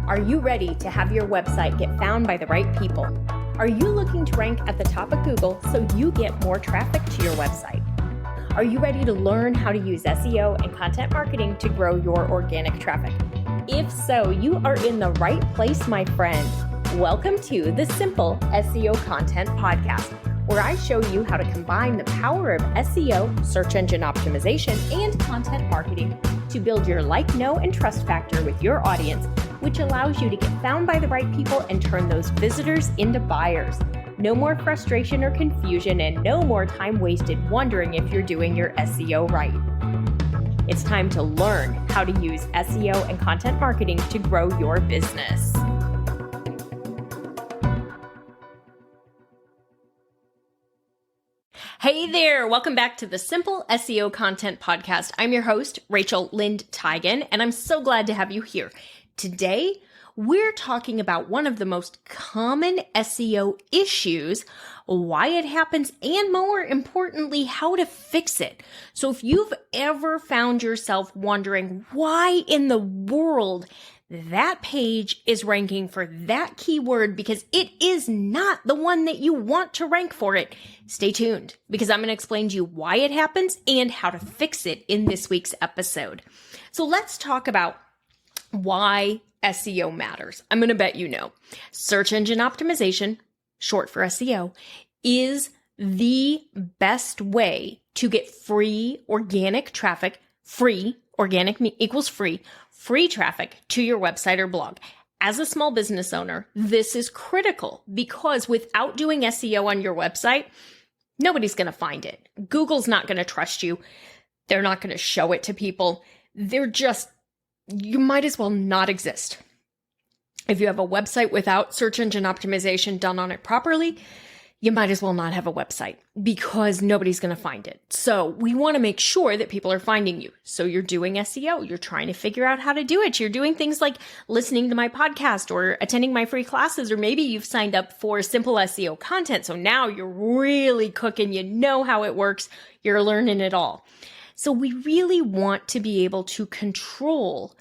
Are you ready to have your website get found by the right people? Are you looking to rank at the top of Google so you get more traffic to your website? Are you ready to learn how to use SEO and content marketing to grow your organic traffic? If so, you are in the right place, my friend. Welcome to the Simple SEO Content Podcast, where I show you how to combine the power of SEO, search engine optimization, and content marketing to build your like, know, and trust factor with your audience, which allows you to get found by the right people and turn those visitors into buyers. No more frustration or confusion, and no more time wasted wondering if you're doing your SEO right. It's time to learn how to use SEO and content marketing to grow your business. Hey there, welcome back to the Simple SEO Content Podcast. I'm your host, Rachel Lind Teigen, and I'm so glad to have you here. Today, we're talking about one of the most common SEO issues, why it happens, and more importantly, how to fix it. So if you've ever found yourself wondering why in the world that page is ranking for that keyword because it is not the one that you want to rank for it, stay tuned because I'm going to explain to you why it happens and how to fix it in this week's episode. So let's talk about why SEO matters. I'm going to bet you know. Search engine optimization, short for SEO, is the best way to get free organic traffic. Free, organic equals free traffic to your website or blog. As a small business owner, this is critical because without doing SEO on your website, nobody's going to find it. Google's not going to trust you. They're not going to show it to people. You might as well not exist. If you have a website without search engine optimization done on it properly, you might as well not have a website because nobody's going to find it. So we want to make sure that people are finding you. So you're doing SEO. You're trying to figure out how to do it. You're doing things like listening to my podcast or attending my free classes, or maybe you've signed up for Simple SEO Content. So now you're really cooking. You know how it works. You're learning it all. So we really want to be able to control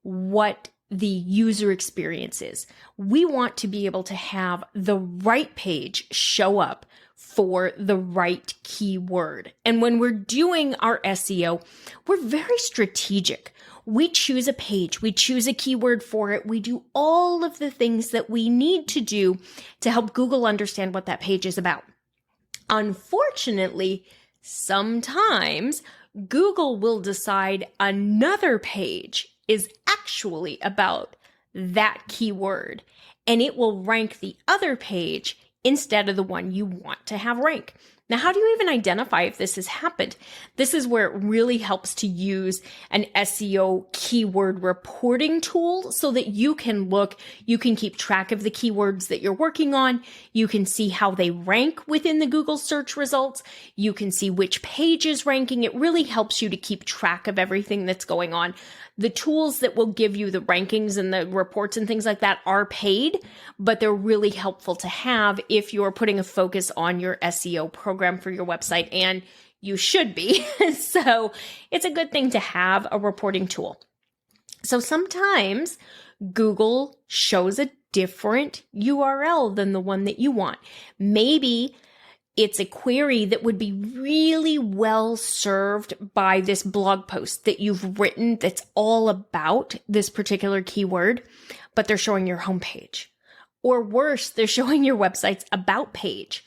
what the user experience is. We want to be able to have the right page show up for the right keyword. And when we're doing our SEO, we're very strategic. We choose a page, we choose a keyword for it, we do all of the things that we need to do to help Google understand what that page is about. Unfortunately, sometimes Google will decide another page is actually about that keyword, and it will rank the other page instead of the one you want to have rank. Now, how do you even identify if this has happened? This is where it really helps to use an SEO keyword reporting tool so that you can keep track of the keywords that you're working on. You can see how they rank within the Google search results. You can see which page is ranking. It really helps you to keep track of everything that's going on. The tools that will give you the rankings and the reports and things like that are paid, but they're really helpful to have if you're putting a focus on your SEO program for your website, and you should be. So it's a good thing to have a reporting tool. So sometimes Google shows a different URL than the one that you want. Maybe it's a query that would be really well served by this blog post that you've written that's all about this particular keyword, but they're showing your homepage. Or worse, they're showing your website's about page.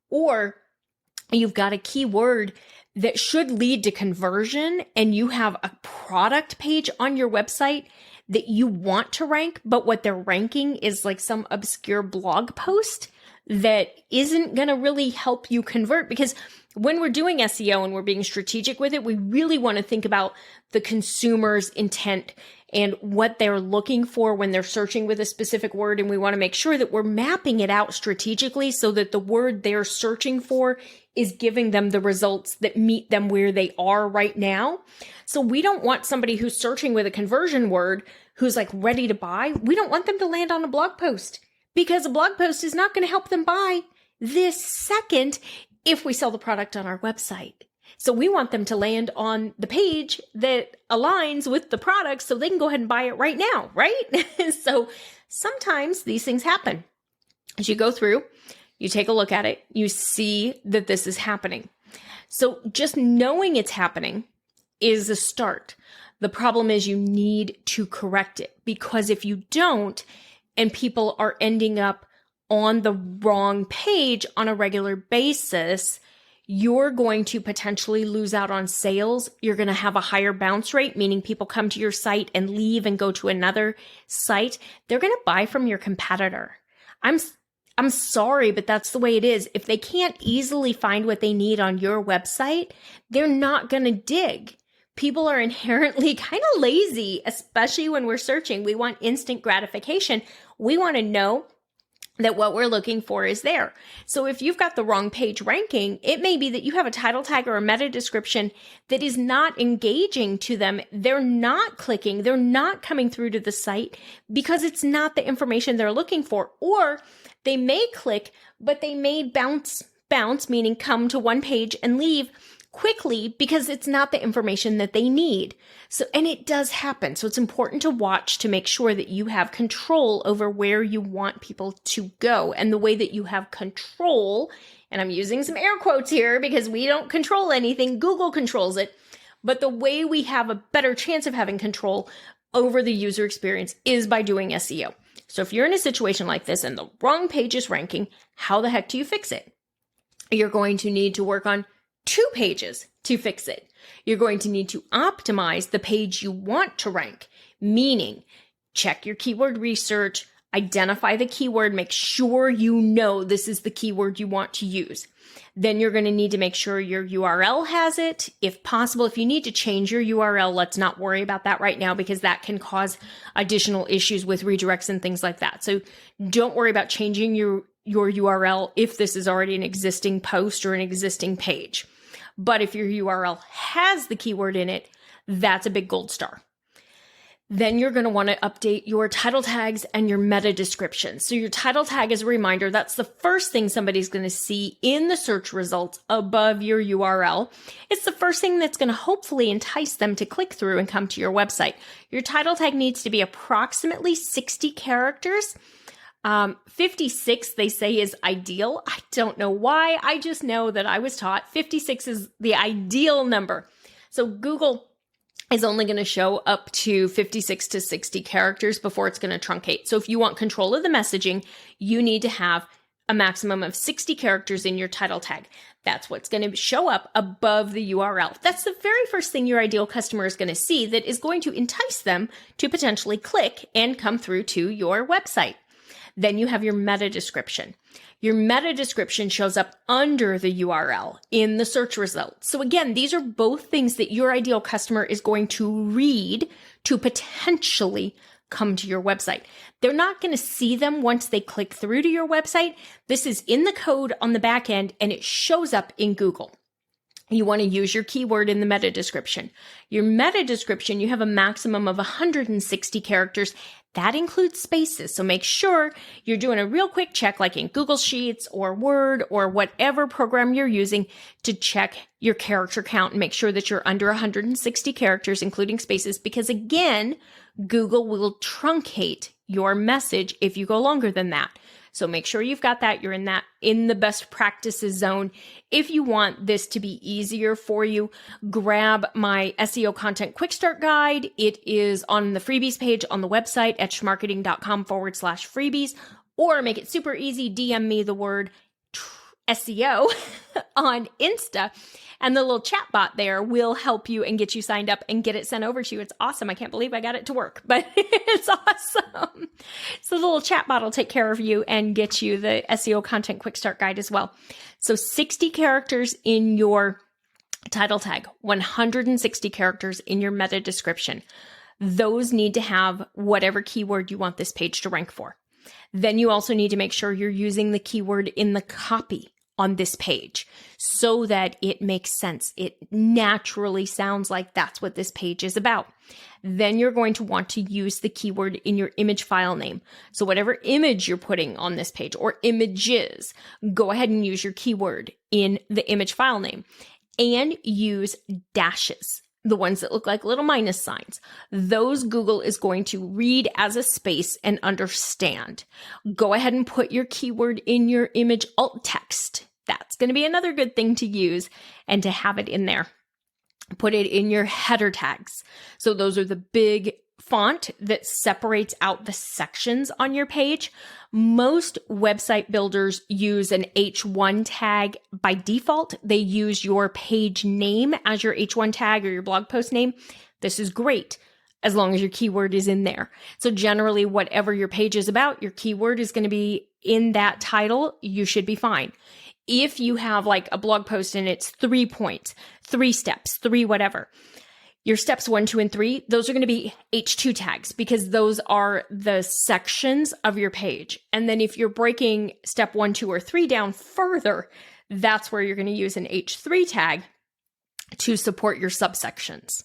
Or you've got a keyword that should lead to conversion and you have a product page on your website that you want to rank, but what they're ranking is like some obscure blog post that isn't going to really help you convert. Because when we're doing SEO and we're being strategic with it, we really want to think about the consumer's intent and what they're looking for when they're searching with a specific word. And we want to make sure that we're mapping it out strategically so that the word they're searching for is giving them the results that meet them where they are right now. So we don't want somebody who's searching with a conversion word who's like ready to buy. We don't want them to land on a blog post because a blog post is not going to help them buy this second if we sell the product on our website. So we want them to land on the page that aligns with the product so they can go ahead and buy it right now, right? So sometimes these things happen. As you go through, you take a look at it, you see that this is happening. So just knowing it's happening is a start. The problem is you need to correct it, because if you don't, and people are ending up on the wrong page on a regular basis, you're going to potentially lose out on sales. You're going to have a higher bounce rate, meaning people come to your site and leave and go to another site. They're going to buy from your competitor. I'm sorry, but that's the way it is. If they can't easily find what they need on your website, they're not going to dig. People are inherently kind of lazy, especially when we're searching. We want instant gratification. We want to know that what we're looking for is there. So if you've got the wrong page ranking, it may be that you have a title tag or a meta description that is not engaging to them. They're not clicking. They're not coming through to the site because it's not the information they're looking for. Or they may click, but they may bounce, meaning come to one page and leave quickly because it's not the information that they need. So, and it does happen. So it's important to watch to make sure that you have control over where you want people to go. And the way that you have control, and I'm using some air quotes here because we don't control anything, Google controls it. But the way we have a better chance of having control over the user experience is by doing SEO. So if you're in a situation like this and the wrong page is ranking, how the heck do you fix it? You're going to need to work on 2 pages to fix it. You're going to need to optimize the page you want to rank, meaning check your keyword research, identify the keyword, make sure you know this is the keyword you want to use. Then you're going to need to make sure your URL has it. If possible, if you need to change your URL, let's not worry about that right now because that can cause additional issues with redirects and things like that. So don't worry about changing your URL if this is already an existing post or an existing page. But if your URL has the keyword in it, that's a big gold star. Then you're going to want to update your title tags and your meta description. So your title tag is a reminder. That's the first thing somebody's going to see in the search results above your URL. It's the first thing that's going to hopefully entice them to click through and come to your website. Your title tag needs to be approximately 60 characters. 56, they say, is ideal. I don't know why. I just know that I was taught 56 is the ideal number. So Google is only going to show up to 56 to 60 characters before it's going to truncate. So if you want control of the messaging, you need to have a maximum of 60 characters in your title tag. That's what's going to show up above the URL. That's the very first thing your ideal customer is going to see that is going to entice them to potentially click and come through to your website. Then you have your meta description. Your meta description shows up under the URL in the search results. So again, these are both things that your ideal customer is going to read to potentially come to your website. They're not going to see them once they click through to your website. This is in the code on the back end and it shows up in Google. You want to use your keyword in the meta description. Your meta description, you have a maximum of 160 characters. That includes spaces. So make sure you're doing a real quick check, like in Google Sheets or Word or whatever program you're using to check your character count and make sure that you're under 160 characters, including spaces, because again, Google will truncate your message if you go longer than that. So make sure you've got that. You're in the best practices zone. If you want this to be easier for you, grab my SEO content quick start guide. It is on the freebies page on the website at schmarketing.com/freebies, or make it super easy. DM me the word SEO on Insta, and the little chat bot there will help you and get you signed up and get it sent over to you. It's awesome. I can't believe I got it to work, but it's awesome. So the little chat bot will take care of you and get you the SEO content quick start guide as well. So 60 characters in your title tag, 160 characters in your meta description. Those need to have whatever keyword you want this page to rank for. Then you also need to make sure you're using the keyword in the copy on this page so that it makes sense. It naturally sounds like that's what this page is about. Then you're going to want to use the keyword in your image file name. So whatever image you're putting on this page or images, go ahead and use your keyword in the image file name. and use dashes, the ones that look like little minus signs. Those Google is going to read as a space and understand. Go ahead and put your keyword in your image alt text. That's going to be another good thing to use and to have it in there. Put it in your header tags. So those are the big font that separates out the sections on your page. Most website builders use an H1 tag by default. They use your page name as your H1 tag or your blog post name. This is great as long as your keyword is in there. So generally, whatever your page is about, your keyword is going to be in that title. You should be fine. If you have like a blog post and it's 3 points, 3 steps, 3 whatever, your steps 1, 2, and 3, those are going to be H2 tags because those are the sections of your page. And then if you're breaking step 1, 2, or 3 down further, that's where you're going to use an H3 tag to support your subsections.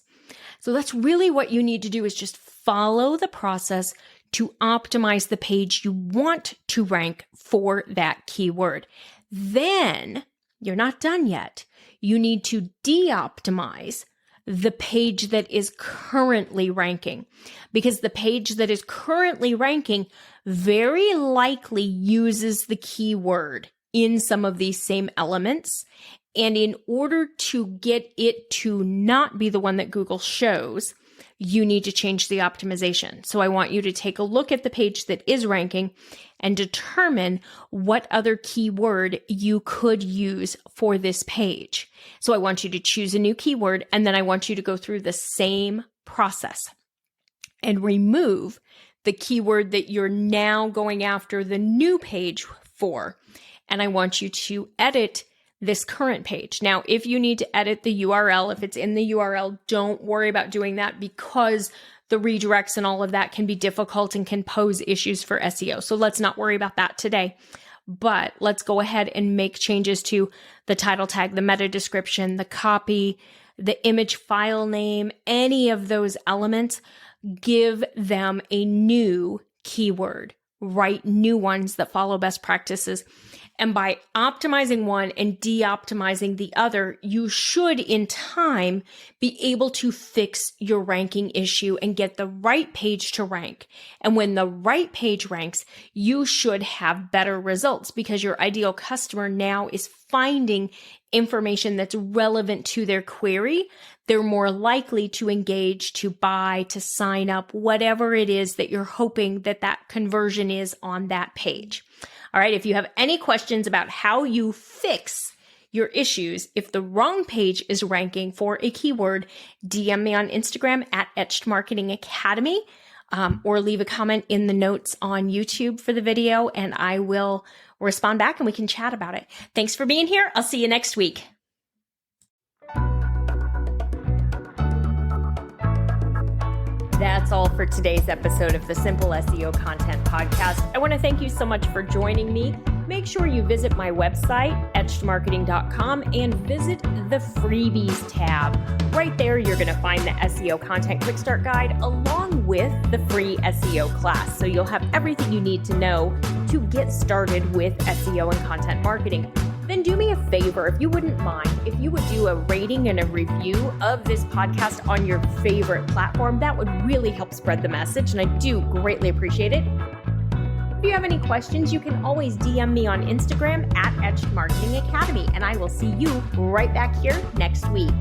So that's really what you need to do, is just follow the process to optimize the page you want to rank for that keyword. Then you're not done yet. You need to de-optimize the page that is currently ranking, because the page that is currently ranking very likely uses the keyword in some of these same elements. And in order to get it to not be the one that Google shows, you need to change the optimization. So I want you to take a look at the page that is ranking and determine what other keyword you could use for this page. So I want you to choose a new keyword, and then I want you to go through the same process and remove the keyword that you're now going after the new page for. And I want you to edit this current page. Now, if you need to edit the URL, if it's in the URL, don't worry about doing that, because the redirects and all of that can be difficult and can pose issues for SEO. So let's not worry about that today. But let's go ahead and make changes to the title tag, the meta description, the copy, the image file name, any of those elements. Give them a new keyword. Write new ones that follow best practices. And by optimizing one and de-optimizing the other, you should in time be able to fix your ranking issue and get the right page to rank. And when the right page ranks, you should have better results, because your ideal customer now is finding information that's relevant to their query. They're more likely to engage, to buy, to sign up, whatever it is that you're hoping that that conversion is on that page. All right, if you have any questions about how you fix your issues if the wrong page is ranking for a keyword, DM me on Instagram at Etched Marketing Academy, or leave a comment in the notes on YouTube for the video, and I will respond back and we can chat about it. Thanks for being here. I'll see you next week. That's all for today's episode of the Simple SEO Content Podcast. I want to thank you so much for joining me. Make sure you visit my website, etchedmarketing.com, and visit the freebies tab. Right there, you're going to find the SEO Content Quick Start Guide along with the free SEO class. So you'll have everything you need to know to get started with SEO and content marketing. Then do me a favor, if you wouldn't mind, if you would do a rating and a review of this podcast on your favorite platform. That would really help spread the message, and I do greatly appreciate it. If you have any questions, you can always DM me on Instagram at Etched Marketing Academy, and I will see you right back here next week.